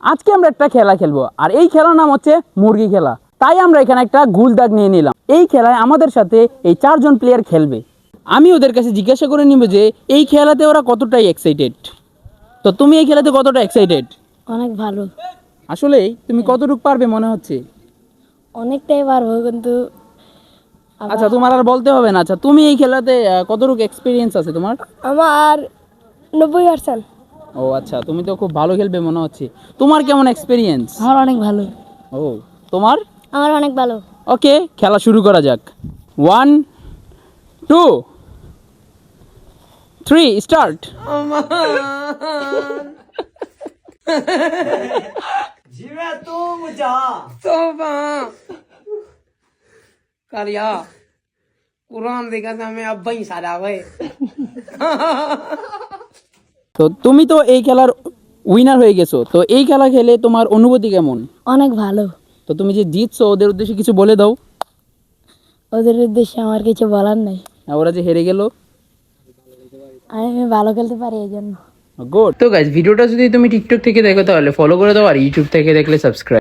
আজকে আমরা একটা খেলা খেলবো, আর এই খেলার নাম হচ্ছে মুরগি খেলা। তাই আমরা এখানে একটা গোল দাগ নিয়ে নিলাম। এই খেলায় আমাদের সাথে এই 4 জন প্লেয়ার খেলবে। আমি ওদের কাছে জিজ্ঞাসা করে নিব যে এই খেলাতে ওরা কতটাই এক্সাইটেড। তো তুমি এই খেলাতে কতটা এক্সাইটেড? অনেক ভালো। আসলেই তুমি কতটুকু পারবে মনে হচ্ছে? অনেকটাই পারবো, কিন্তু আচ্ছা, তোমার আর বলতে হবে না। আচ্ছা, তুমি এই খেলাতে কতটুকু এক্সপিরিয়েন্স আছে তোমার? আমার 90%। ও আচ্ছা, তুমি তো খুব ভালো খেলবে মনে হচ্ছে। তোমার কেমন এক্সপিরিয়েন্স? আমার অনেক ভালো। ও, তোমার? আমার অনেক ভালো। ওকে, খেলা শুরু করা যাক। 1 2 3 স্টার্ট। जिवे तुम जा तोबा कर या कुरान देखा था मैं अब ही सारा भाई। তো তুমি তো এই খেলার উইনার হয়ে গেছো, তো এই খেলা খেলে তোমার অনুভূতি কেমন? অনেক ভালো। তো তুমি যে জিতছো ওদের উদ্দেশ্যে কিছু বলে দাও। ওদের উদ্দেশ্যে আমার কিছু বলার নাই। আর ওরা যে হেরে গেল। আমি ভালো খেলতে পারি এই জন্য। গুড। তো গাইস, ভিডিওটা যদি তুমি টিকটক থেকে দেখো তাহলে ফলো করে দাও, আর ইউটিউব থেকে দেখলে সাবস্ক্রাইব।